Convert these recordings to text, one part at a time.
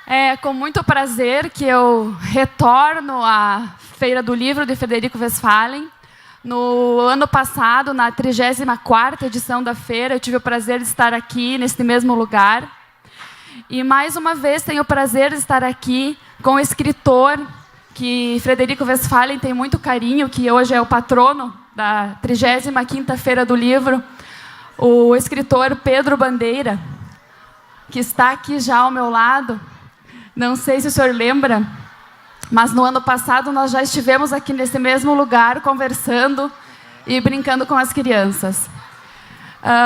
É com muito prazer que eu retorno à Feira do Livro de Frederico Westphalen. No ano passado, na 34ª edição da feira, eu tive o prazer de estar aqui, neste mesmo lugar. E, mais uma vez, tenho o prazer de estar aqui com o escritor que Frederico Westphalen tem muito carinho, que hoje é o patrono da 35ª Feira do Livro, o escritor Pedro Bandeira, que está aqui já ao meu lado. Não sei se o senhor lembra, mas no ano passado nós já estivemos aqui nesse mesmo lugar, conversando e brincando com as crianças.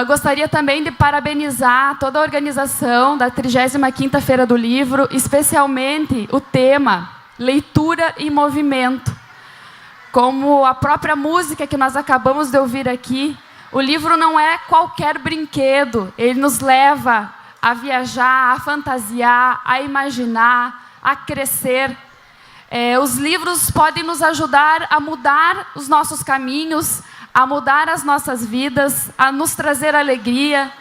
Gostaria também de parabenizar toda a organização da 35ª Feira do Livro, especialmente o tema Leitura em Movimento. Como a própria música que nós acabamos de ouvir aqui, o livro não é qualquer brinquedo, ele nos leva a viajar, a fantasiar, a imaginar, a crescer. Os livros podem nos ajudar a mudar os nossos caminhos, a mudar as nossas vidas, a nos trazer alegria.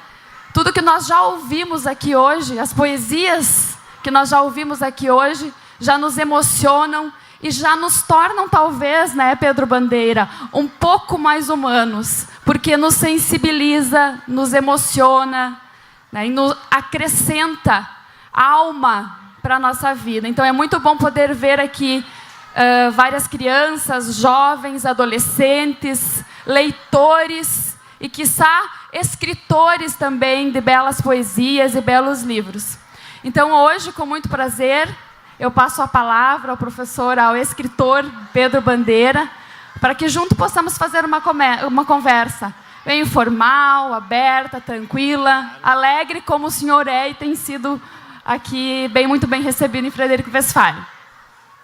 Tudo que nós já ouvimos aqui hoje, as poesias que nós já ouvimos aqui hoje, já nos emocionam e já nos tornam, talvez, né, Pedro Bandeira, um pouco mais humanos, porque nos sensibiliza, nos emociona, né, e nos acrescenta alma para a nossa vida. Então, é muito bom poder ver aqui várias crianças, jovens, adolescentes, leitores e, quiçá, escritores também de belas poesias e belos livros. Então, hoje, com muito prazer, eu passo a palavra ao escritor Pedro Bandeira, para que junto possamos fazer uma conversa bem informal, aberta, tranquila, alegre, como o senhor é e tem sido aqui muito bem recebido em Frederico Westphalen.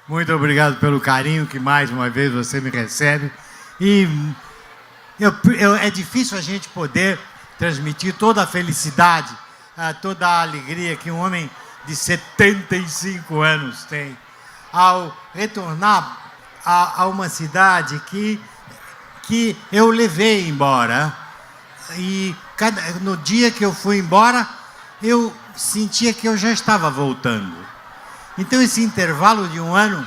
Muito obrigado pelo carinho que mais uma vez você me recebe. E é difícil a gente poder transmitir toda a felicidade, toda a alegria que um homem de 75 anos tem ao retornar a uma cidade que eu levei embora. E no dia que eu fui embora, eu sentia que eu já estava voltando. Então, esse intervalo de um ano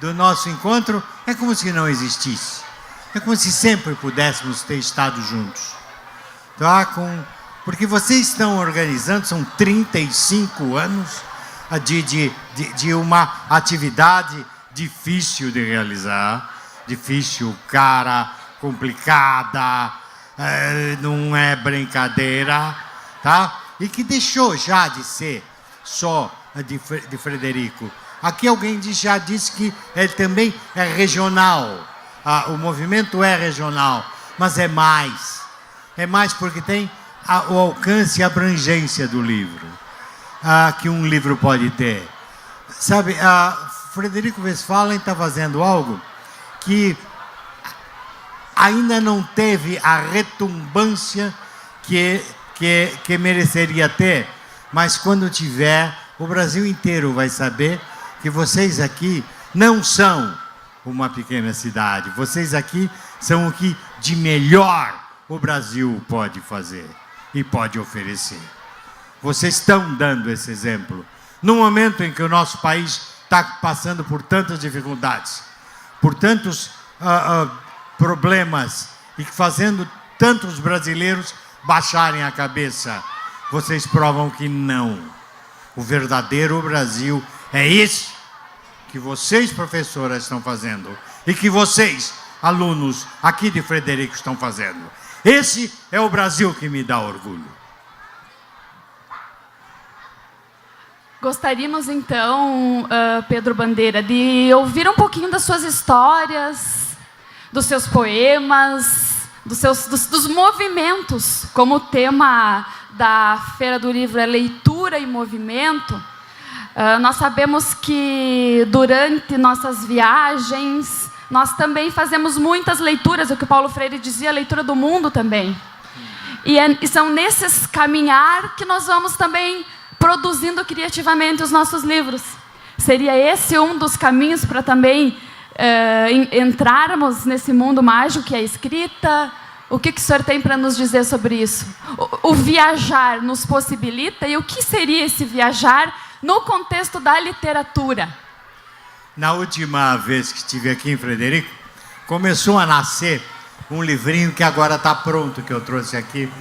do nosso encontro é como se não existisse. É como se sempre pudéssemos ter estado juntos. Tá? Porque vocês estão organizando, são 35 anos de uma atividade difícil de realizar, difícil, cara, complicada, não é brincadeira, tá? E que deixou já de ser só de Frederico. Aqui alguém já disse que ele também é regional, o movimento é regional, mas é mais. É mais porque tem o alcance e a abrangência do livro, que um livro pode ter. Sabe, Frederico Westphalen está fazendo algo que ainda não teve a retumbância que mereceria ter, mas quando tiver, o Brasil inteiro vai saber que vocês aqui não são uma pequena cidade. Vocês aqui são o que de melhor o Brasil pode fazer e pode oferecer. Vocês estão dando esse exemplo. No momento em que o nosso país está passando por tantas dificuldades, por tantos problemas, e fazendo tantos brasileiros baixarem a cabeça, vocês provam que não. O verdadeiro Brasil é esse que vocês, professoras, estão fazendo e que vocês, alunos aqui de Frederico, estão fazendo. Esse é o Brasil que me dá orgulho. Gostaríamos, então, Pedro Bandeira, de ouvir um pouquinho das suas histórias, dos seus poemas, dos movimentos, como o tema da Feira do Livro é leitura e movimento. Nós sabemos que durante nossas viagens, nós também fazemos muitas leituras, o que Paulo Freire dizia, a leitura do mundo também. E são nesses caminhar que nós vamos também produzindo criativamente os nossos livros. Seria esse um dos caminhos para também entrarmos nesse mundo mágico que é a escrita? O que o senhor tem para nos dizer sobre isso? O viajar nos possibilita, e o que seria esse viajar no contexto da literatura. Na última vez que estive aqui em Frederico, começou a nascer um livrinho que agora está pronto, que eu trouxe aqui.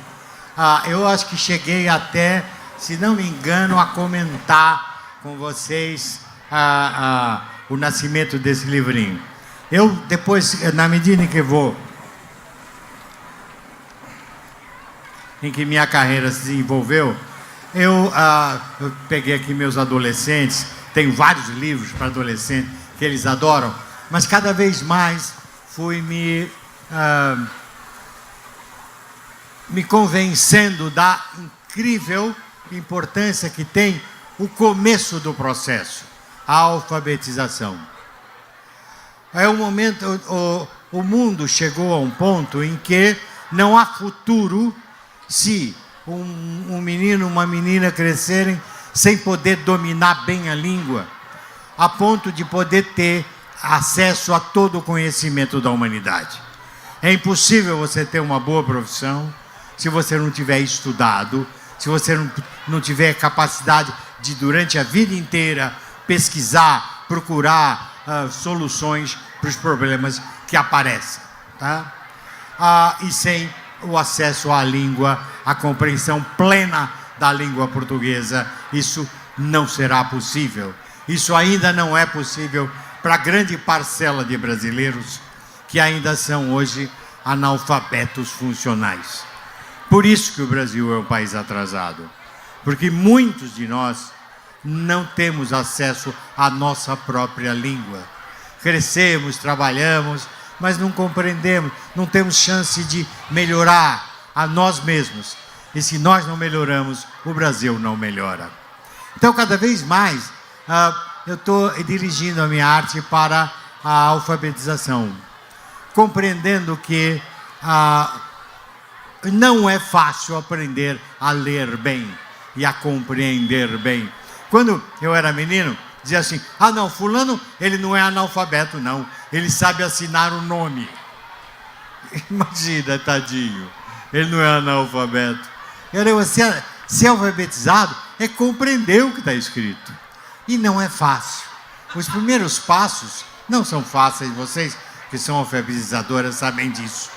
Eu acho que cheguei até, se não me engano, a comentar com vocês o nascimento desse livrinho. Eu, depois, na medida em que em que minha carreira se desenvolveu, eu peguei aqui meus adolescentes, tenho vários livros para adolescentes que eles adoram, mas cada vez mais fui me convencendo da incrível importância que tem o começo do processo, a alfabetização. É um momento, o mundo chegou a um ponto em que não há futuro se um menino, uma menina crescerem sem poder dominar bem a língua, a ponto de poder ter acesso a todo o conhecimento da humanidade. É impossível você ter uma boa profissão se você não tiver estudado, se você não tiver capacidade de, durante a vida inteira, pesquisar, procurar soluções para os problemas que aparecem. Tá? E sem o acesso à língua, a compreensão plena da língua portuguesa, isso não será possível. Isso ainda não é possível para a grande parcela de brasileiros que ainda são hoje analfabetos funcionais. Por isso que o Brasil é um país atrasado, porque muitos de nós não temos acesso à nossa própria língua. Crescemos, trabalhamos, mas não compreendemos, não temos chance de melhorar a nós mesmos. E se nós não melhoramos, o Brasil não melhora. Então, cada vez mais, eu estou dirigindo a minha arte para a alfabetização, compreendendo que não é fácil aprender a ler bem e a compreender bem. Quando eu era menino, dizia assim, não, fulano, ele não é analfabeto, não. Ele sabe assinar o nome. Imagina, tadinho. Ele não é analfabeto. Ser alfabetizado é compreender o que está escrito. E não é fácil. Os primeiros passos não são fáceis. Vocês que são alfabetizadoras sabem disso.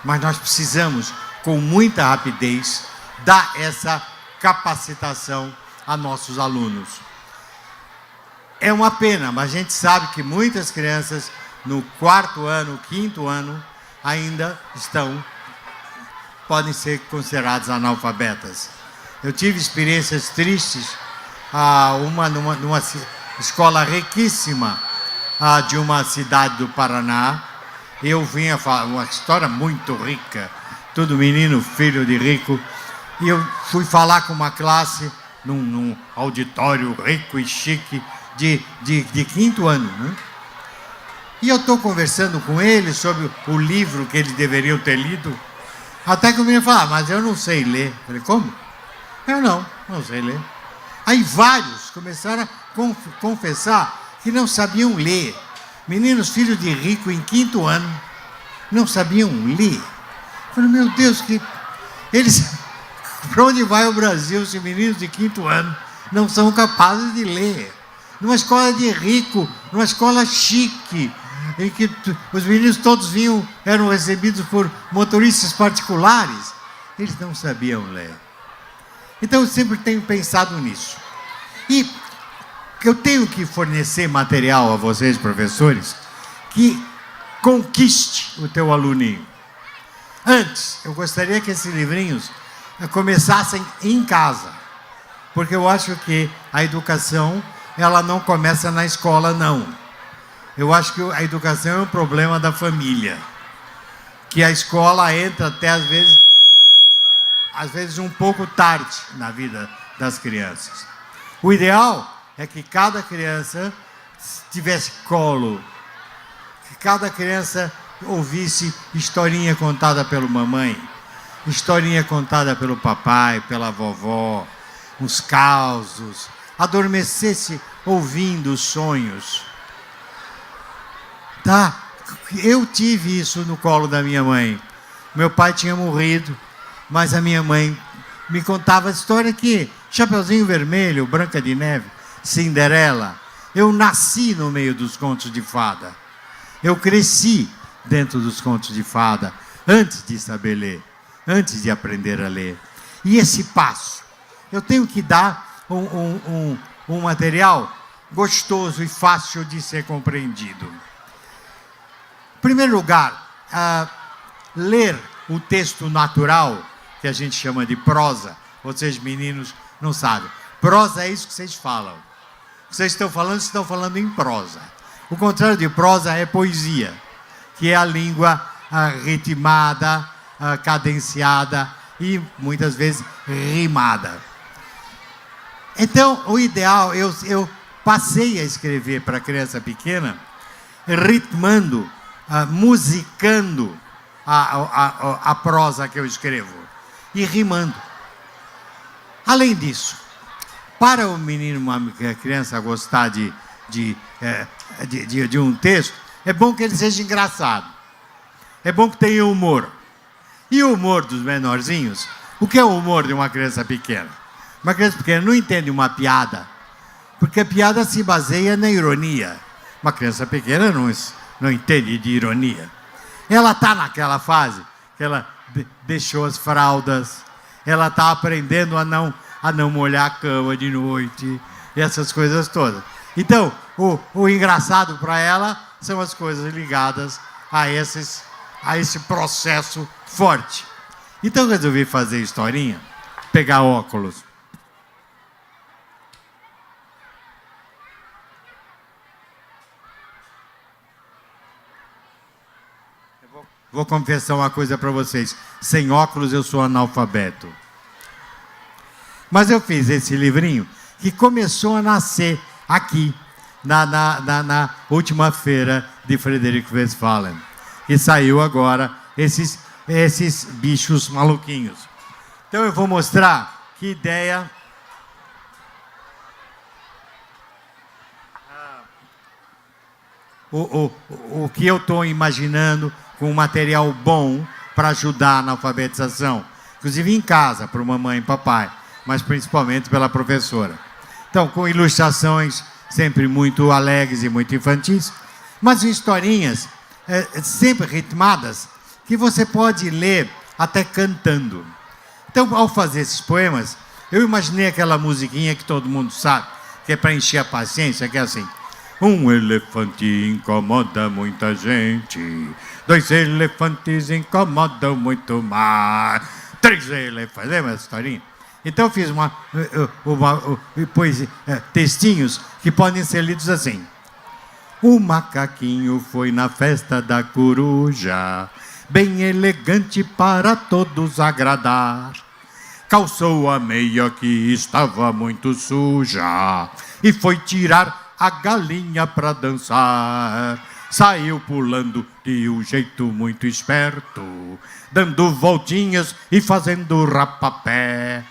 Mas nós precisamos, com muita rapidez, dar essa capacitação a nossos alunos. É uma pena, mas a gente sabe que muitas crianças no 4º ano, 5º ano, ainda podem ser consideradas analfabetas. Eu tive experiências tristes, numa escola riquíssima de uma cidade do Paraná. Eu vinha falar uma história muito rica, todo menino filho de rico, e eu fui falar com uma classe num auditório rico e chique de 5º ano, né? E eu estou conversando com eles sobre o livro que eles deveriam ter lido, até que o menino falou, mas eu não sei ler. Eu falei, como? Eu não sei ler. Aí vários começaram a confessar que não sabiam ler. Meninos filhos de rico em 5º ano não sabiam ler. Eu falei, meu Deus, para onde vai o Brasil se meninos de 5º ano não são capazes de ler? Numa escola de rico, numa escola chique, em que os meninos todos eram recebidos por motoristas particulares, eles não sabiam ler. Então eu sempre tenho pensado nisso. E eu tenho que fornecer material a vocês, professores, que conquiste o teu aluninho. Antes, eu gostaria que esses livrinhos começassem em casa, porque eu acho que a educação, ela não começa na escola, não. Eu acho que a educação é um problema da família, que a escola entra até às vezes um pouco tarde na vida das crianças. O ideal é que cada criança tivesse colo, que cada criança ouvisse historinha contada pela mamãe, historinha contada pelo papai, pela vovó, uns causos, adormecesse ouvindo os sonhos. Tá? Eu tive isso no colo da minha mãe. Meu pai tinha morrido, mas a minha mãe me contava a história que Chapeuzinho Vermelho, Branca de Neve, Cinderela. Eu nasci no meio dos contos de fada. Eu cresci dentro dos contos de fada, antes de saber ler, antes de aprender a ler. E esse passo, eu tenho que dar um material gostoso e fácil de ser compreendido. Em primeiro lugar, ler o texto natural, que a gente chama de prosa. Vocês, meninos, não sabem. Prosa é isso que vocês falam. O que vocês estão falando em prosa. O contrário de prosa é poesia, que é a língua ritmada, cadenciada e, muitas vezes, rimada. Então, o ideal, eu passei a escrever para criança pequena, ritmando, musicando a prosa que eu escrevo e rimando. Além disso, para o menino, uma criança gostar de um texto, é bom que ele seja engraçado. É bom que tenha humor. E o humor dos menorzinhos? O que é o humor de uma criança pequena? Uma criança pequena não entende uma piada, porque a piada se baseia na ironia. Uma criança pequena não entende de ironia. Ela está naquela fase que ela deixou as fraldas, ela está aprendendo a não molhar a cama de noite, essas coisas todas. Então, o engraçado para ela são as coisas ligadas a esse processo forte. Então, eu resolvi fazer historinha, pegar óculos. Vou confessar uma coisa para vocês. Sem óculos eu sou analfabeto. Mas eu fiz esse livrinho que começou a nascer aqui, na última feira de Frederico Westphalen. E saiu agora esses bichos maluquinhos. Então eu vou mostrar que ideia... O que eu estou imaginando com um material bom para ajudar na alfabetização. Inclusive em casa, para mamãe e papai, mas principalmente pela professora. Então, com ilustrações sempre muito alegres e muito infantis, mas historinhas sempre ritmadas, que você pode ler até cantando. Então, ao fazer esses poemas, eu imaginei aquela musiquinha que todo mundo sabe, que é para encher a paciência, que é assim: um elefante incomoda muita gente, 2 elefantes incomodam muito mais, 3 elefantes. Lembra essa historinha? Então eu fiz textinhos que podem ser lidos assim: o macaquinho foi na festa da coruja, bem elegante para todos agradar. Calçou a meia que estava muito suja e foi tirar a galinha para dançar. Saiu pulando de um jeito muito esperto, dando voltinhas e fazendo rapapé.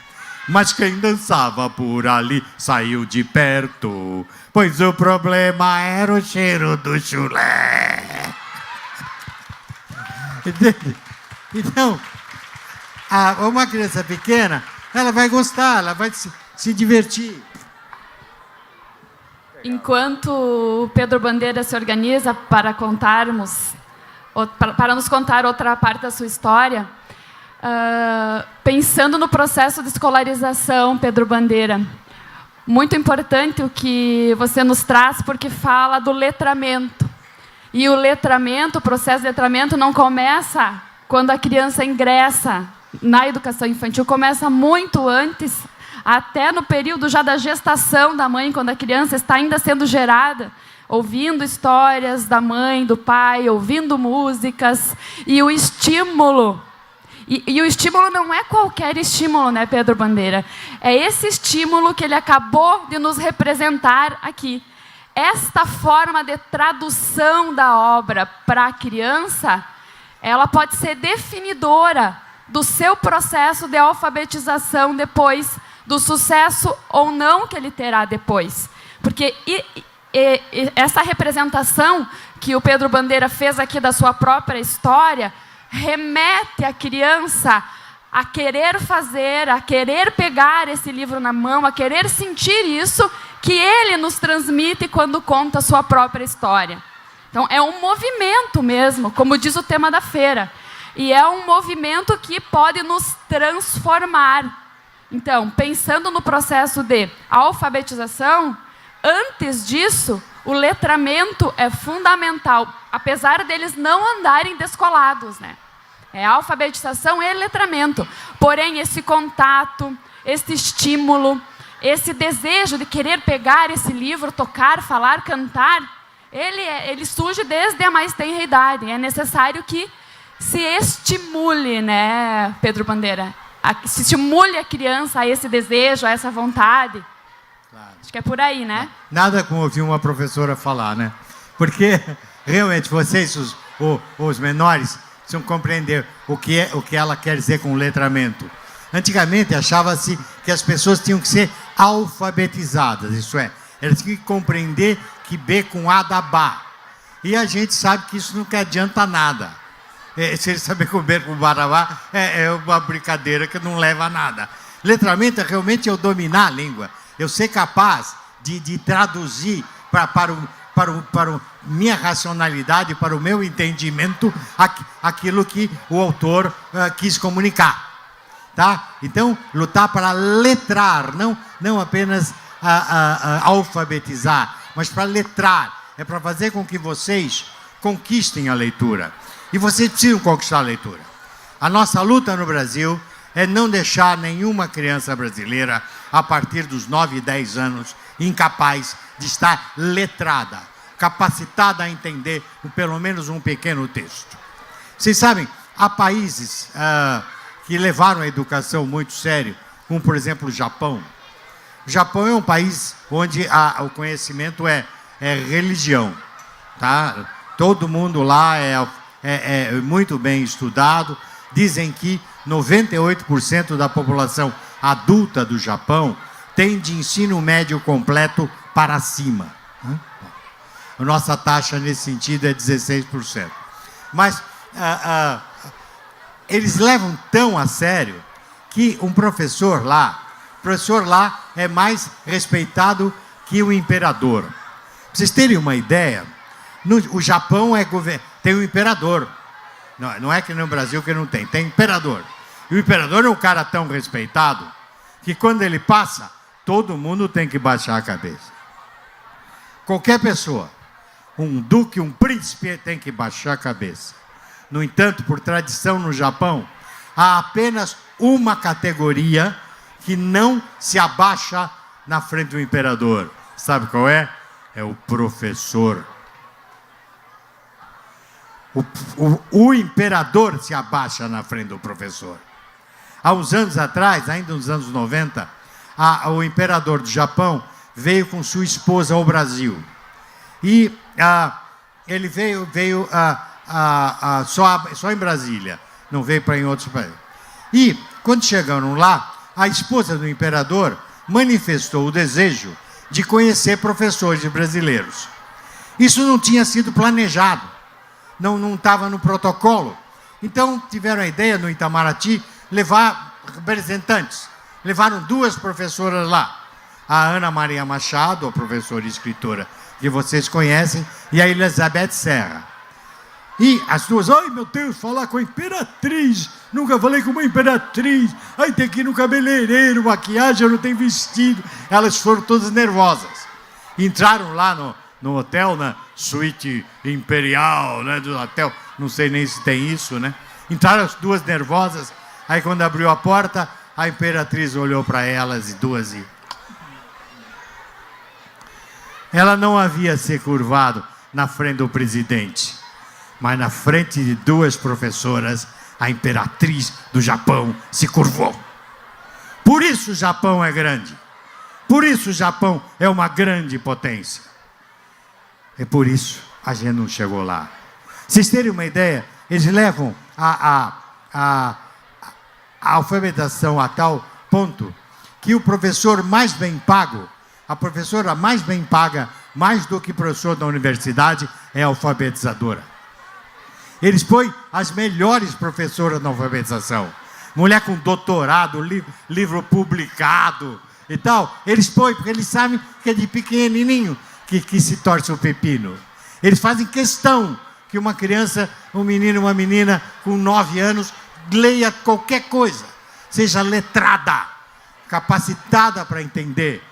Mas quem dançava por ali saiu de perto, pois o problema era o cheiro do chulé. Então, uma criança pequena, ela vai gostar, ela vai se divertir. Enquanto o Pedro Bandeira se organiza para nos contar outra parte da sua história, pensando no processo de escolarização, Pedro Bandeira, muito importante o que você nos traz, porque fala do letramento. E o processo de letramento não começa quando a criança ingressa na educação infantil, começa muito antes, até no período já da gestação da mãe, quando a criança está ainda sendo gerada, ouvindo histórias da mãe, do pai, ouvindo músicas, e o estímulo. E o estímulo não é qualquer estímulo, né, Pedro Bandeira? É esse estímulo que ele acabou de nos representar aqui. Esta forma de tradução da obra para a criança, ela pode ser definidora do seu processo de alfabetização depois, do sucesso ou não que ele terá depois. Porque essa representação que o Pedro Bandeira fez aqui da sua própria história remete a criança a querer fazer, a querer pegar esse livro na mão, a querer sentir isso que ele nos transmite quando conta a sua própria história. Então, é um movimento mesmo, como diz o tema da feira. E é um movimento que pode nos transformar. Então, pensando no processo de alfabetização, antes disso, o letramento é fundamental, apesar deles não andarem descolados, né? É alfabetização e letramento. Porém, esse contato, esse estímulo, esse desejo de querer pegar esse livro, tocar, falar, cantar, ele surge desde a mais tenra idade. É necessário que se estimule, né, Pedro Bandeira? Se estimule a criança a esse desejo, a essa vontade. Claro. Acho que é por aí, né? Nada como ouvir uma professora falar, né? Porque, realmente, vocês, os menores, precisam compreender o que ela quer dizer com letramento. Antigamente, achava-se que as pessoas tinham que ser alfabetizadas, isso é, elas tinham que compreender que B com A dá Bá. E a gente sabe que isso nunca adianta nada. Se ele saber comer com barabá, é uma brincadeira que não leva a nada. Letramento é realmente eu dominar a língua. Eu ser capaz de traduzir para minha racionalidade, para o meu entendimento, aquilo que o autor quis comunicar. Tá? Então, lutar para letrar, não apenas alfabetizar, mas para letrar. É para fazer com que vocês conquistem a leitura. E vocês precisam conquistar a leitura. A nossa luta no Brasil é não deixar nenhuma criança brasileira, a partir dos 9 e 10 anos, incapaz de estar letrada, capacitada a entender pelo menos um pequeno texto. Vocês sabem, há países que levaram a educação muito sério, como, por exemplo, o Japão. O Japão é um país onde o conhecimento é religião. Tá? Todo mundo lá é muito bem estudado. Dizem que 98% da população adulta do Japão tem de ensino médio completo para cima. A nossa taxa nesse sentido é 16%. Mas eles levam tão a sério que um professor lá é mais respeitado que o imperador. Para vocês terem uma ideia, o Japão tem um imperador. Não é que no Brasil que não tem imperador. E o imperador é um cara tão respeitado que quando ele passa, todo mundo tem que baixar a cabeça. Qualquer pessoa, um duque, um príncipe, tem que baixar a cabeça. No entanto, por tradição no Japão, há apenas uma categoria que não se abaixa na frente do imperador. Sabe qual é? É o professor. O imperador se abaixa na frente do professor. Há uns anos atrás, ainda nos anos 90, o imperador do Japão veio com sua esposa ao Brasil. E ele veio só em Brasília, não veio para em outros países. E, quando chegaram lá, a esposa do imperador manifestou o desejo de conhecer professores brasileiros. Isso não tinha sido planejado. Não estava no protocolo. Então, tiveram a ideia, no Itamaraty, levar representantes. Levaram 2 professoras lá. A Ana Maria Machado, a professora e escritora que vocês conhecem, e a Elizabeth Serra. E as 2, ai meu Deus, falar com a imperatriz. Nunca falei com uma imperatriz. Ai, tem que ir no cabeleireiro, maquiagem, eu não tenho vestido. Elas foram todas nervosas. Entraram lá no hotel, na suíte imperial, né, do hotel, não sei nem se tem isso, né? Entraram as 2 nervosas, aí quando abriu a porta, a imperatriz olhou para elas e ela não havia se curvado na frente do presidente, mas na frente de 2 professoras, a imperatriz do Japão se curvou. Por isso o Japão é grande. Por isso o Japão é uma grande potência. É por isso a gente não chegou lá. Vocês terem uma ideia, eles levam a alfabetização a tal ponto que o professor mais bem pago, a professora mais bem paga, mais do que professor da universidade, é a alfabetizadora. Eles põem as melhores professoras na alfabetização. Mulher com doutorado, livro publicado, e tal, eles põem, porque eles sabem que é de pequenininho que se torce o pepino. Eles fazem questão que uma criança, um menino, uma menina com 9 anos, leia qualquer coisa, seja letrada, capacitada para entender.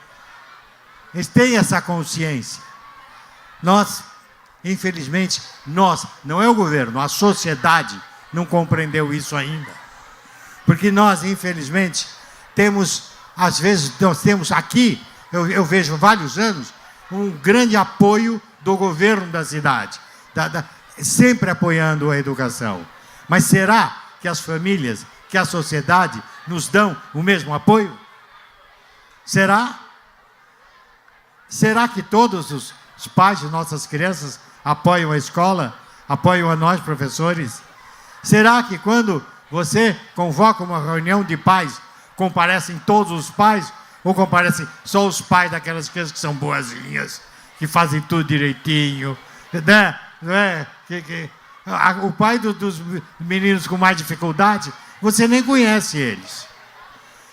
Eles têm essa consciência. Nós, infelizmente, não é o governo, a sociedade não compreendeu isso ainda. Porque nós, infelizmente, temos, às vezes, nós temos aqui, eu vejo vários anos, um grande apoio do governo da cidade, sempre apoiando a educação. Mas será que as famílias, que a sociedade nos dão o mesmo apoio? Será? Será que todos os pais de nossas crianças apoiam a escola? Apoiam a nós, professores? Será que quando você convoca uma reunião de pais, comparecem todos os pais? Ou comparecem só os pais daquelas crianças que são boazinhas, que fazem tudo direitinho, né? Não é? O pai dos meninos com mais dificuldade, você nem conhece eles.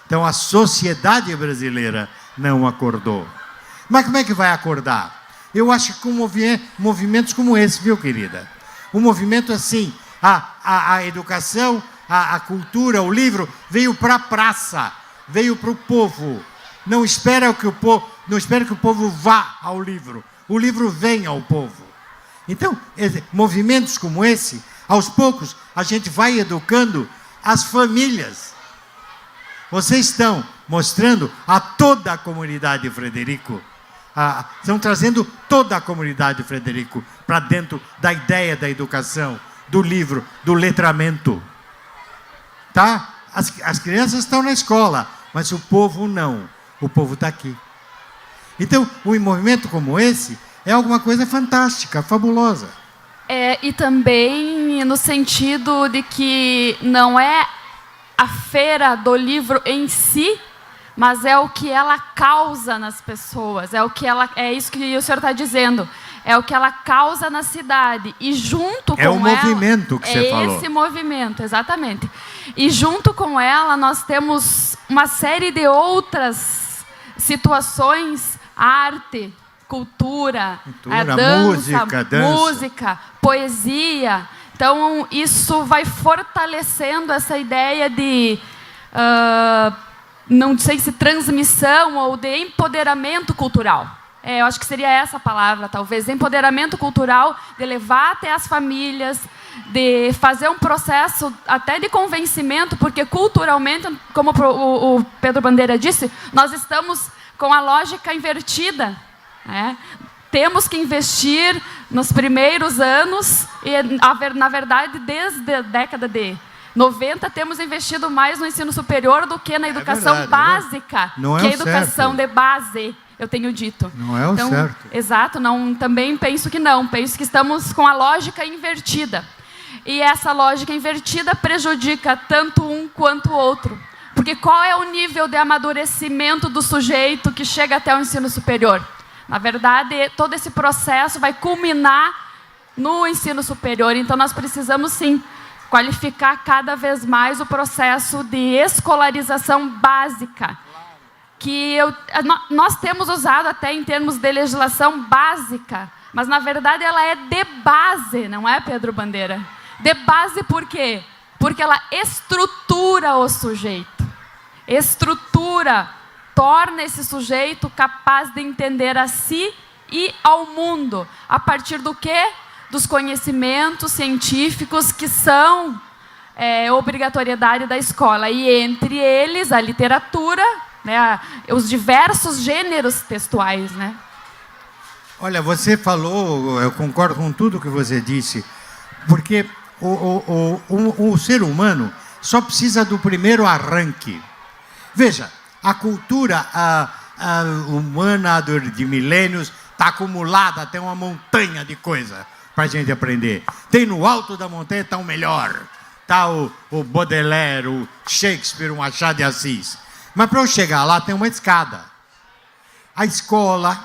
Então a sociedade brasileira não acordou. Mas como é que vai acordar? Eu acho que com movimentos como esse, viu, querida? Um movimento assim, a educação, a cultura, o livro, veio para a praça, veio para o povo. Não espera que o povo vá ao livro. O livro vem ao povo. Então, movimentos como esse, aos poucos, a gente vai educando as famílias. Vocês estão mostrando a toda a comunidade de Frederico, estão trazendo toda a comunidade de Frederico para dentro da ideia da educação, do livro, do letramento. Tá? As crianças estão na escola, mas o povo não. O povo está aqui. Então, um movimento como esse é alguma coisa fantástica, fabulosa. E também no sentido de que não é a feira do livro em si, mas é o que ela causa nas pessoas, é isso que o senhor está dizendo, é o que ela causa na cidade. E junto com ela... É o movimento que você falou. É esse movimento, exatamente. E junto com ela, nós temos uma série de outras situações, arte, cultura, dança, música, poesia. Então, isso vai fortalecendo essa ideia de, não sei se transmissão ou de empoderamento cultural. Eu acho que seria essa a palavra, talvez. Empoderamento cultural, de levar até as famílias, de fazer um processo até de convencimento, porque culturalmente, como o Pedro Bandeira disse, nós estamos com a lógica invertida. Temos que investir nos primeiros anos, e na verdade, desde a década de 90, temos investido mais no ensino superior do que na educação básica, que é a educação de base, eu tenho dito. Não é o certo. Exato, também penso que não, penso que estamos com a lógica invertida. E essa lógica invertida prejudica tanto um quanto o outro. Porque qual é o nível de amadurecimento do sujeito que chega até o ensino superior? Na verdade, todo esse processo vai culminar no ensino superior. Então, nós precisamos, sim, qualificar cada vez mais o processo de escolarização básica, que nós temos usado até em termos de legislação básica, mas, na verdade, ela é de base, não é, Pedro Bandeira? De base por quê? Porque ela estrutura o sujeito. Torna esse sujeito capaz de entender a si e ao mundo. A partir do quê? Dos conhecimentos científicos que são obrigatoriedade da escola. E entre eles, a literatura, né, os diversos gêneros textuais. Né? Olha, você falou, eu concordo com tudo que você disse, porque o ser humano só precisa do primeiro arranque. Veja, a cultura humana de milênios está acumulada, tem uma montanha de coisa para a gente aprender. Tem no alto da montanha, está o melhor. Está o Baudelaire, o Shakespeare, o Machado de Assis. Mas para eu chegar lá tem uma escada. A escola,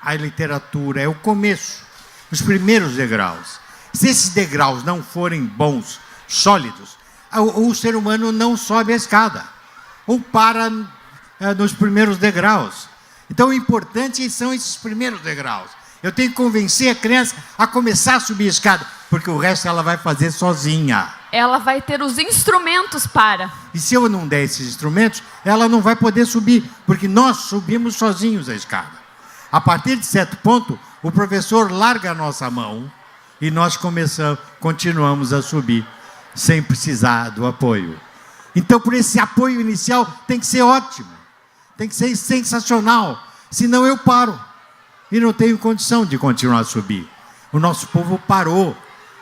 a literatura é o começo, os primeiros degraus. Se esses degraus não forem bons, sólidos, o ser humano não sobe a escada. Ou para nos primeiros degraus. Então, o importante são esses primeiros degraus. Eu tenho que convencer a criança a começar a subir a escada, porque o resto ela vai fazer sozinha. Ela vai ter os instrumentos para. E se eu não der esses instrumentos, ela não vai poder subir, porque nós subimos sozinhos a escada. A partir de certo ponto, o professor larga a nossa mão e nós continuamos a subir, sem precisar do apoio. Então, por esse apoio inicial, tem que ser ótimo, tem que ser sensacional, senão eu paro e não tenho condição de continuar a subir. O nosso povo parou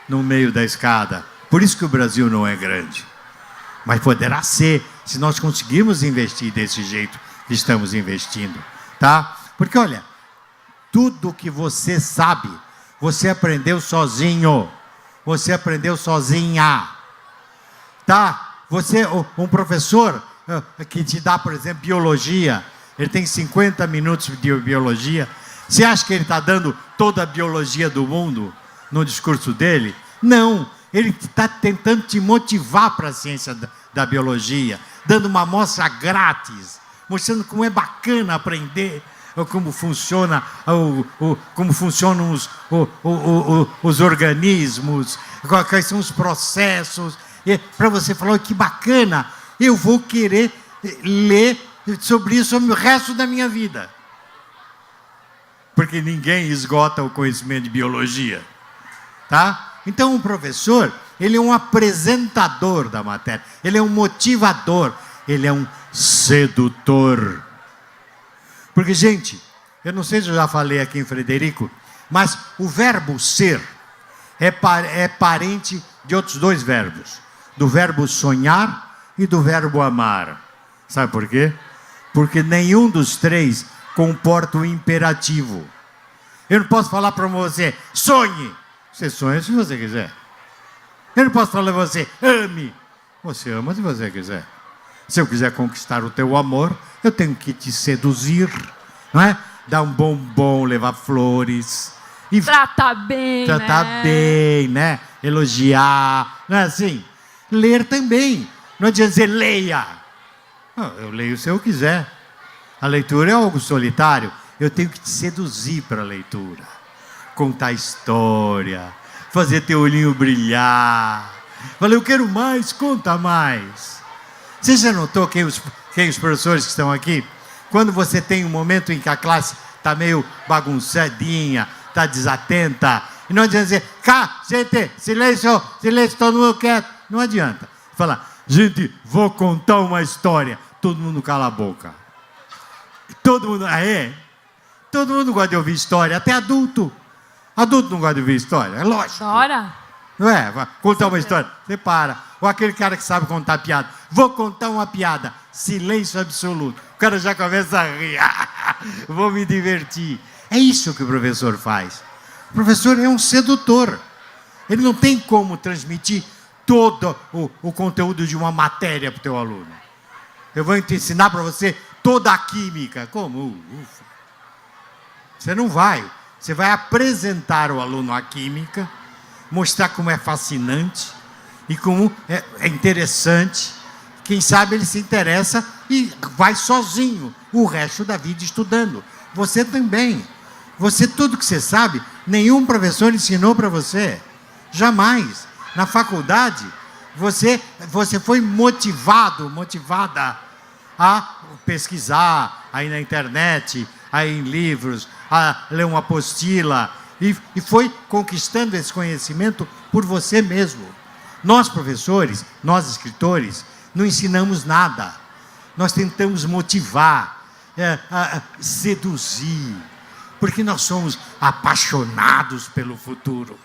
no meio da escada, por isso que o Brasil não é grande. Mas poderá ser, se nós conseguirmos investir desse jeito que estamos investindo, tá? Porque, olha, tudo que você sabe, você aprendeu sozinho, você aprendeu sozinha, tá? Um professor que te dá, por exemplo, biologia, ele tem 50 minutos de biologia. Você acha que ele está dando toda a biologia do mundo no discurso dele? Não, ele está tentando te motivar para a ciência da biologia, dando uma amostra grátis, mostrando como é bacana aprender como funciona, como funcionam os organismos, quais são os processos, para você falar, que bacana, eu vou querer ler sobre isso o resto da minha vida. Porque ninguém esgota o conhecimento de biologia, tá? Então, o professor, ele é um apresentador da matéria, ele é um motivador, ele é um sedutor. Porque, gente, eu não sei se eu já falei aqui em Frederico, mas o verbo ser é parente de outros dois verbos, do verbo sonhar e do verbo amar. Sabe por quê? Porque nenhum dos três comporta o imperativo. Eu não posso falar para você, sonhe. Você sonha se você quiser. Eu não posso falar para você, ame. Você ama se você quiser. Se eu quiser conquistar o teu amor, eu tenho que te seduzir, não é? Dar um bombom, levar flores. E tratar bem, né? Elogiar, não é assim? Ler também. Não adianta dizer, leia. Não, eu leio se eu quiser. A leitura é algo solitário. Eu tenho que te seduzir para a leitura. Contar história. Fazer teu olhinho brilhar. Falei, eu quero mais, conta mais. Você já notou quem os professores que estão aqui? Quando você tem um momento em que a classe está meio bagunçadinha, está desatenta, e não adianta dizer, cá, gente, silêncio, silêncio, todo mundo quieto. Não adianta. Fala, gente, vou contar uma história. Todo mundo cala a boca. Todo mundo, todo mundo gosta de ouvir história, até adulto. Adulto não gosta de ouvir história, é lógico. Chora. Não é? Contar uma história, você para. Ou aquele cara que sabe contar piada. Vou contar uma piada. Silêncio absoluto. O cara já começa a rir. Vou me divertir. É isso que o professor faz. O professor é um sedutor. Ele não tem como transmitir todo o conteúdo de uma matéria para o teu aluno. Eu vou te ensinar para você toda a química. Como? Você não vai. Você vai apresentar ao aluno a química, mostrar como é fascinante e como é interessante. Quem sabe ele se interessa e vai sozinho o resto da vida estudando. Você também. Você, tudo que você sabe, nenhum professor ensinou para você. Jamais. Na faculdade, você foi motivada a pesquisar, a ir na internet, a ir em livros, a ler uma apostila, e foi conquistando esse conhecimento por você mesmo. Nós, professores, nós, escritores, não ensinamos nada. Nós tentamos motivar, seduzir, porque nós somos apaixonados pelo futuro.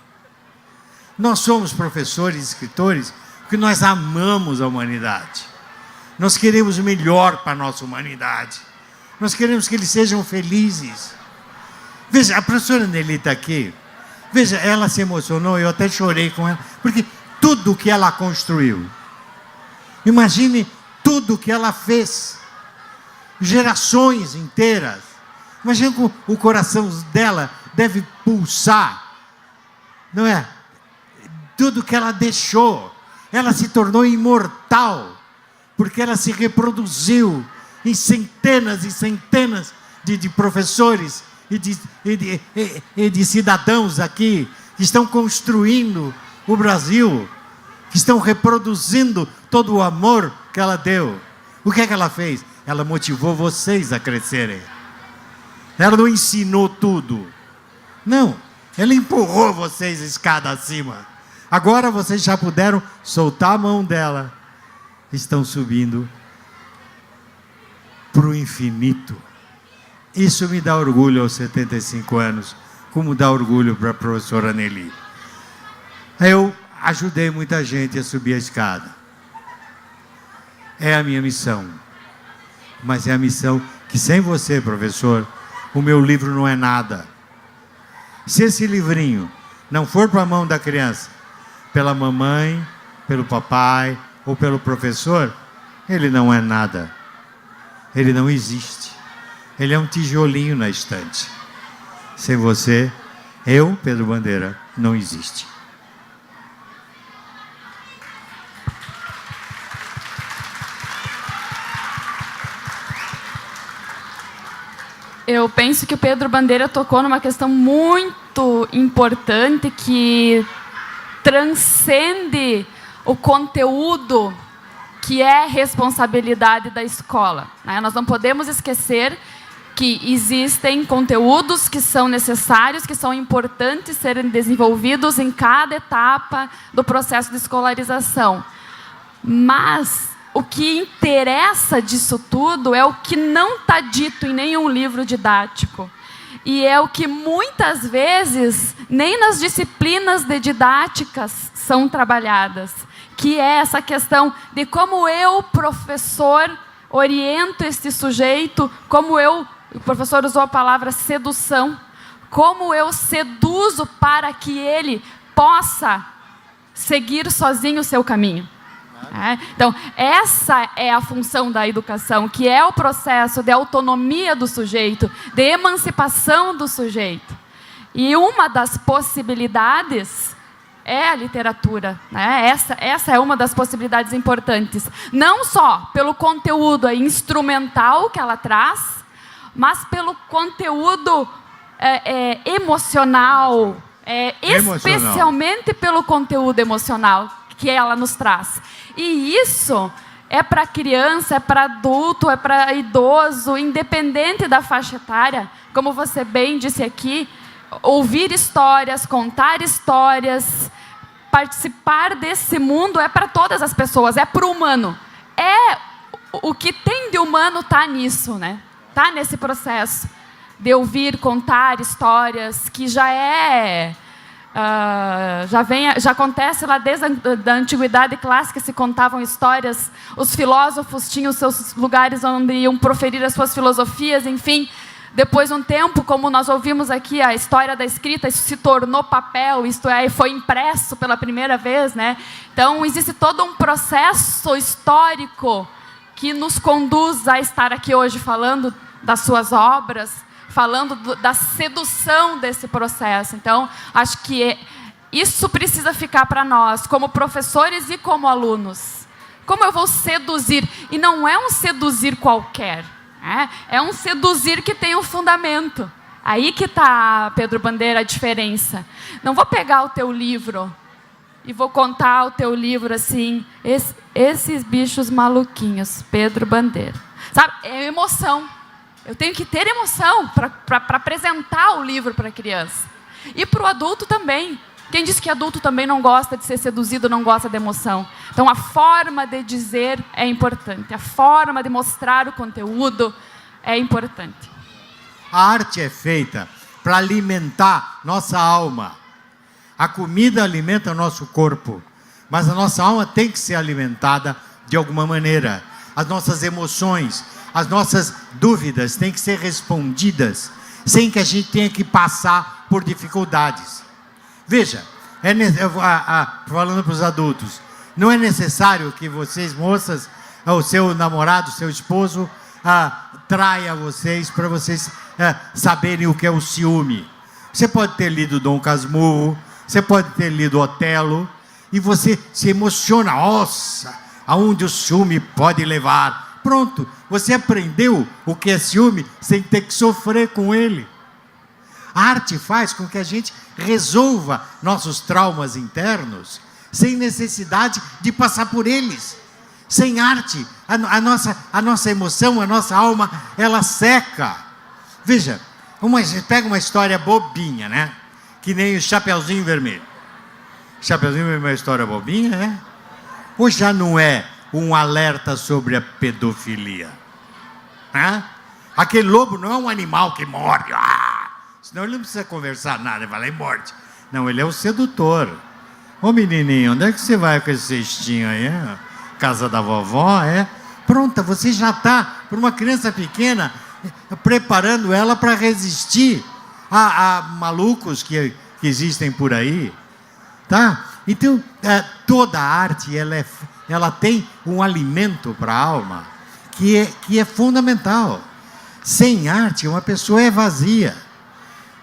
Nós somos professores, escritores, porque nós amamos a humanidade. Nós queremos o melhor para a nossa humanidade. Nós queremos que eles sejam felizes. Veja, a professora Nelly está aqui. Veja, ela se emocionou, eu até chorei com ela, porque tudo que ela construiu, imagine tudo que ela fez, gerações inteiras. Imagina como o coração dela deve pulsar, não é? Tudo que ela deixou, ela se tornou imortal, porque ela se reproduziu em centenas e centenas de professores e de cidadãos aqui que estão construindo o Brasil, que estão reproduzindo todo o amor que ela deu. O que é que ela fez? Ela motivou vocês a crescerem. Ela não ensinou tudo. Não, ela empurrou vocês escada acima. Agora vocês já puderam soltar a mão dela. Estão subindo para o infinito. Isso me dá orgulho aos 75 anos, como dá orgulho para a professora Nelly. Eu ajudei muita gente a subir a escada. É a minha missão. Mas é a missão que sem você, professor, o meu livro não é nada. Se esse livrinho não for para a mão da criança, pela mamãe, pelo papai ou pelo professor, ele não é nada. Ele não existe. Ele é um tijolinho na estante. Sem você, eu, Pedro Bandeira, não existe. Eu penso que o Pedro Bandeira tocou numa questão muito importante que transcende o conteúdo que é responsabilidade da escola, né? Nós não podemos esquecer que existem conteúdos que são necessários, que são importantes serem desenvolvidos em cada etapa do processo de escolarização. Mas o que interessa disso tudo é o que não está dito em nenhum livro didático. E é o que muitas vezes nem nas disciplinas de didáticas são trabalhadas, que é essa questão de como eu, professor, oriento este sujeito, como eu, o professor usou a palavra sedução, como eu seduzo para que ele possa seguir sozinho o seu caminho. Então, essa é a função da educação, que é o processo de autonomia do sujeito, de emancipação do sujeito. E uma das possibilidades é a literatura, né? Essa é uma das possibilidades importantes. Não só pelo conteúdo instrumental que ela traz, mas pelo conteúdo emocional, especialmente pelo conteúdo emocional que ela nos traz. E isso é para criança, é para adulto, é para idoso, independente da faixa etária. Como você bem disse aqui, ouvir histórias, contar histórias, participar desse mundo é para todas as pessoas, é para o humano. O que tem de humano está nisso, né? Está nesse processo de ouvir, contar histórias, que já acontece lá desde a antiguidade clássica, se contavam histórias, os filósofos tinham seus lugares onde iam proferir as suas filosofias, enfim. Depois de um tempo, como nós ouvimos aqui, a história da escrita, isso se tornou papel, isto é, foi impresso pela primeira vez, né? Então, existe todo um processo histórico que nos conduz a estar aqui hoje falando das suas obras, falando da sedução desse processo. Então, acho que isso precisa ficar para nós, como professores e como alunos. Como eu vou seduzir? E não é um seduzir qualquer, é um seduzir que tem um fundamento. Aí que está, Pedro Bandeira, a diferença. Não vou pegar o teu livro e vou contar o teu livro assim, esses bichos maluquinhos, Pedro Bandeira. Sabe, é emoção. Eu tenho que ter emoção para apresentar o livro para a criança. E para o adulto também. Quem disse que adulto também não gosta de ser seduzido, não gosta de emoção? Então, a forma de dizer é importante. A forma de mostrar o conteúdo é importante. A arte é feita para alimentar nossa alma. A comida alimenta o nosso corpo. Mas a nossa alma tem que ser alimentada de alguma maneira. As nossas emoções, as nossas dúvidas têm que ser respondidas sem que a gente tenha que passar por dificuldades. Veja, falando para os adultos, não é necessário que vocês, moças, o seu namorado, o seu esposo, traia vocês para vocês saberem o que é o ciúme. Você pode ter lido Dom Casmurro, você pode ter lido Otelo, e você se emociona, nossa, aonde o ciúme pode levar. pronto, você aprendeu o que é ciúme sem ter que sofrer com ele. A arte faz com que a gente resolva nossos traumas internos sem necessidade de passar por eles. Sem arte, a nossa emoção, a nossa alma, ela seca. Veja, pega uma história bobinha, né? Que nem o Chapeuzinho Vermelho. Chapeuzinho Vermelho é uma história bobinha, né? Ou já não é um alerta sobre a pedofilia? Hã? Aquele lobo não é um animal que morde. Senão ele não precisa conversar nada, ele vai lá e morde. Não, ele é o sedutor. Ô menininho, onde é que você vai com esse cestinho aí? Casa da vovó, é? Pronta, você já está, para uma criança pequena, preparando ela para resistir a malucos que existem por aí. Tá? Então, toda a arte, ela tem um alimento para a alma que é fundamental. Sem arte, uma pessoa é vazia.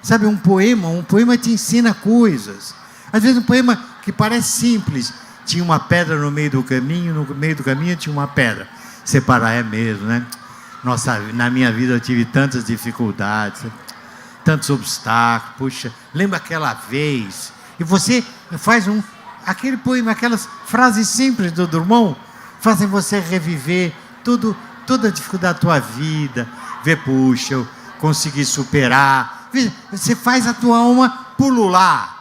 Sabe, um poema te ensina coisas. Às vezes um poema que parece simples. Tinha uma pedra no meio do caminho tinha uma pedra. Separar é mesmo, né? Nossa, na minha vida eu tive tantas dificuldades, tantos obstáculos. Puxa, lembra aquela vez? E você faz aquele poema, aquelas frases simples do Drummond, fazem você reviver toda a dificuldade da tua vida. Ver, puxa, eu consegui superar. Você faz a tua alma pulular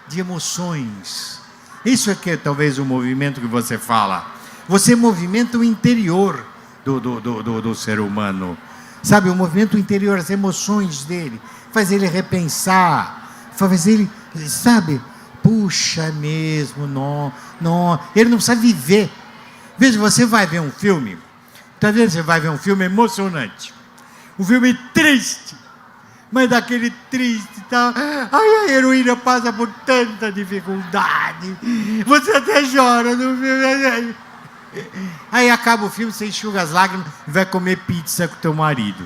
de emoções. Isso é que é talvez o movimento que você fala. Você movimenta o interior do ser humano. Sabe, o movimento interior, as emoções dele, faz ele repensar, faz ele, sabe, puxa mesmo, não, ele não precisa viver. Veja, você vai ver um filme, talvez você vai ver um filme emocionante, um filme triste, mas daquele triste e tal. Ai, a heroína passa por tanta dificuldade, você até chora no filme. Aí acaba o filme, você enxuga as lágrimas e vai comer pizza com teu marido.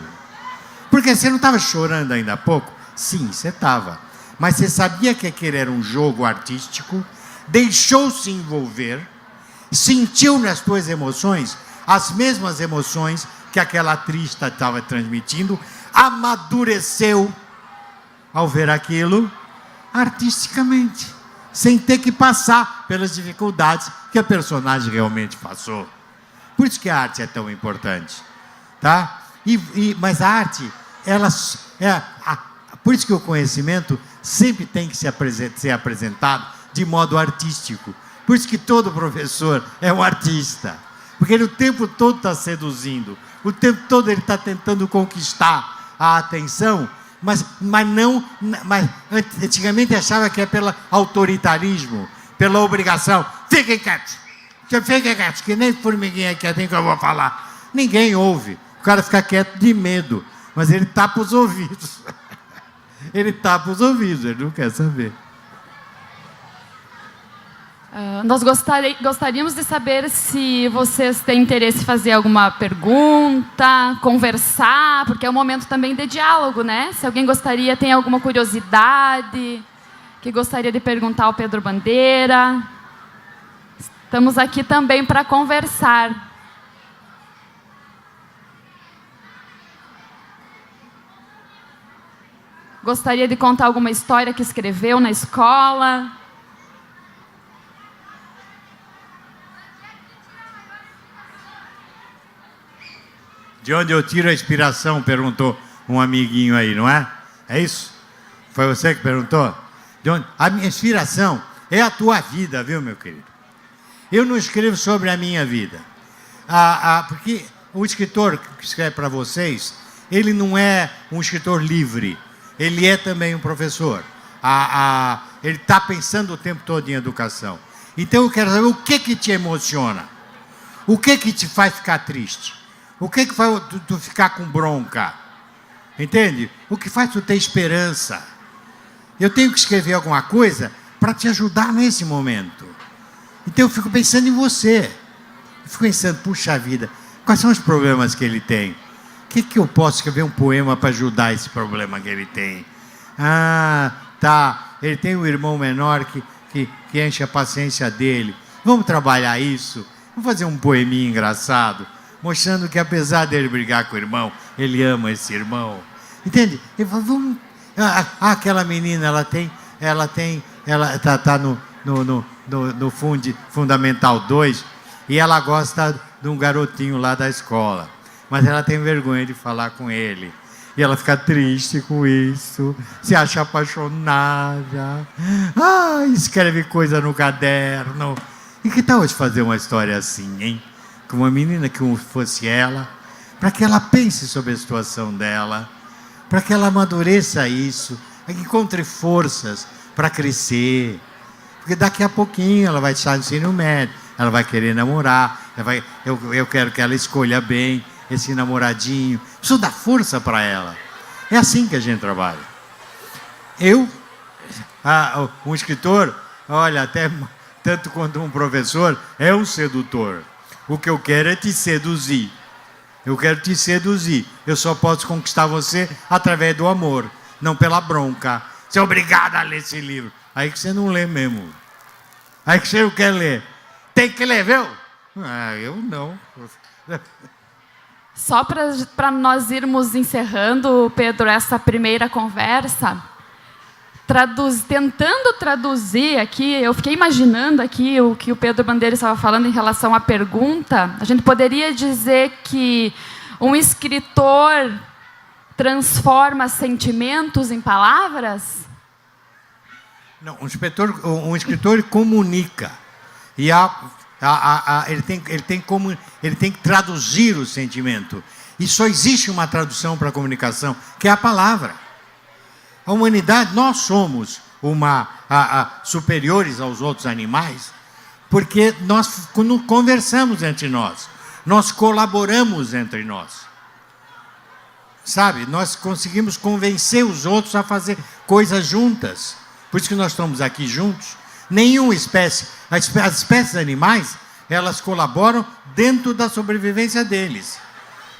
Porque você não estava chorando ainda há pouco? Sim, você estava. Mas você sabia que aquele era um jogo artístico, deixou-se envolver, sentiu nas tuas emoções as mesmas emoções que aquela atriz estava transmitindo, amadureceu ao ver aquilo artisticamente, sem ter que passar pelas dificuldades que a personagem realmente passou. Por isso que a arte é tão importante, tá? Mas a arte, por isso que o conhecimento sempre tem que ser apresentado de modo artístico. Por isso que todo professor é um artista, porque ele o tempo todo está seduzindo, o tempo todo ele está tentando conquistar a atenção, mas antigamente achava que é pelo autoritarismo, pela obrigação. Fiquem quietos, que nem formiguinha quietinho que eu vou falar. Ninguém ouve, o cara fica quieto de medo, mas ele tapa os ouvidos. Ele tapa os ouvidos, ele não quer saber. Nós gostaríamos de saber se vocês têm interesse em fazer alguma pergunta, conversar, porque é um momento também de diálogo, né? Se alguém tem alguma curiosidade, que gostaria de perguntar ao Pedro Bandeira. Estamos aqui também para conversar. Gostaria de contar alguma história que escreveu na escola? De onde eu tiro a inspiração? Perguntou um amiguinho aí, não é? É isso? Foi você que perguntou? De onde? A minha inspiração é a tua vida, viu, meu querido? Eu não escrevo sobre a minha vida. Porque o escritor que escreve para vocês, ele não é um escritor livre. Ele é também um professor. Ele está pensando o tempo todo em educação. Então eu quero saber o que te emociona. O que te faz ficar triste. O que faz tu ficar com bronca? Entende? O que faz tu ter esperança? Eu tenho que escrever alguma coisa para te ajudar nesse momento. Então eu fico pensando em você. Eu fico pensando, puxa vida, quais são os problemas que ele tem? O que eu posso escrever um poema para ajudar esse problema que ele tem? Tá. Ele tem um irmão menor que enche a paciência dele. Vamos trabalhar isso. Vamos fazer um poeminha engraçado, mostrando que apesar dele brigar com o irmão, ele ama esse irmão. Entende? Ele fala, vamos... aquela menina, ela está no Fundamental 2 e ela gosta de um garotinho lá da escola. Mas ela tem vergonha de falar com ele. E ela fica triste com isso, se acha apaixonada. Escreve coisa no caderno. E que tal hoje fazer uma história assim, hein? Com uma menina que fosse ela, para que ela pense sobre a situação dela, para que ela amadureça isso, para que encontre forças para crescer. Porque daqui a pouquinho ela vai estar no ensino médio, ela vai querer namorar, eu quero que ela escolha bem esse namoradinho. Isso dá força para ela. É assim que a gente trabalha. Um escritor, olha, até tanto quanto um professor, é um sedutor. O que eu quero é te seduzir. Eu quero te seduzir. Eu só posso conquistar você através do amor, não pela bronca. Você é obrigado a ler esse livro. Aí que você não lê mesmo. Aí que você não quer ler. Tem que ler, viu? Eu não. Só para nós irmos encerrando, Pedro, essa primeira conversa, tentando traduzir aqui, eu fiquei imaginando aqui o que o Pedro Bandeira estava falando em relação à pergunta. A gente poderia dizer que um escritor transforma sentimentos em palavras? Não, um escritor comunica. E ele tem que traduzir o sentimento. E só existe uma tradução para a comunicação, que é a palavra. A humanidade, nós somos superiores aos outros animais, porque nós conversamos entre nós, nós colaboramos entre nós. Sabe, nós conseguimos convencer os outros a fazer coisas juntas. Por isso que nós estamos aqui juntos. Nenhuma espécie, as espécies animais, elas colaboram dentro da sobrevivência deles.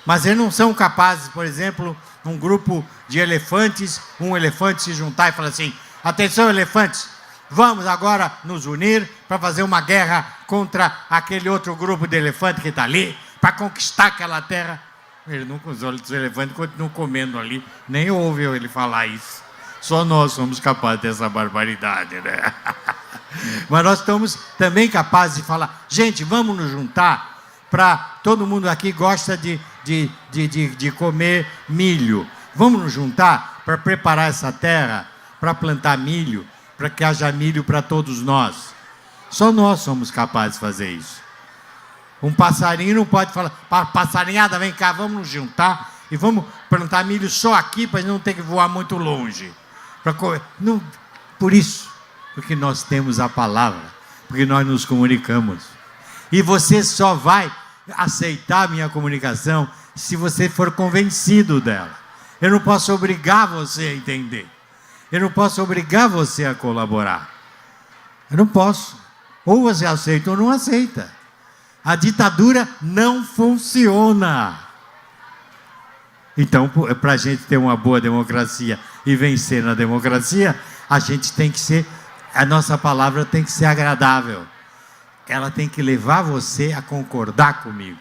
Mas eles não são capazes, por exemplo, um grupo de elefantes, um elefante se juntar e falar assim, atenção elefantes, vamos agora nos unir para fazer uma guerra contra aquele outro grupo de elefante que está ali, para conquistar aquela terra. Os elefantes continuam comendo ali, nem ouvem ele falar isso. Só nós somos capazes dessa barbaridade, né? Mas nós estamos também capazes de falar, gente, vamos nos juntar para... Todo mundo aqui gosta de comer milho. Vamos nos juntar para preparar essa terra, para plantar milho, para que haja milho para todos nós. Só nós somos capazes de fazer isso. Um passarinho não pode falar, passarinhada, vem cá, vamos nos juntar e vamos plantar milho só aqui para não ter que voar muito longe. Não, por isso, porque nós temos a palavra, porque nós nos comunicamos. E você só vai aceitar a minha comunicação se você for convencido dela. Eu não posso obrigar você a entender. Eu não posso obrigar você a colaborar. Eu não posso. Ou você aceita ou não aceita. A ditadura não funciona. Então, para a gente ter uma boa democracia e vencer na democracia, a gente tem que ser, a nossa palavra tem que ser agradável. Ela tem que levar você a concordar comigo.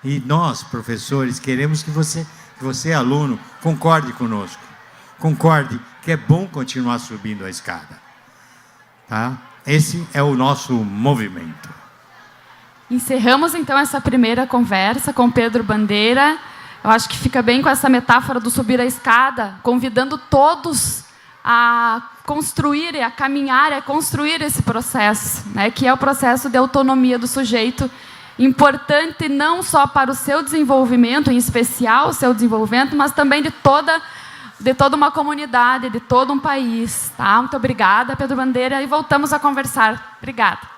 E nós, professores, queremos que você, aluno, concorde conosco. Concorde que é bom continuar subindo a escada. Tá? Esse é o nosso movimento. Encerramos, então, essa primeira conversa com Pedro Bandeira. Eu acho que fica bem com essa metáfora do subir a escada, convidando todos a construir, a caminhar, a construir esse processo, né, que é o processo de autonomia do sujeito, importante não só para o seu desenvolvimento, em especial o seu desenvolvimento, mas também de toda uma comunidade, de todo um país. Tá? Muito obrigada, Pedro Bandeira, e voltamos a conversar. Obrigada.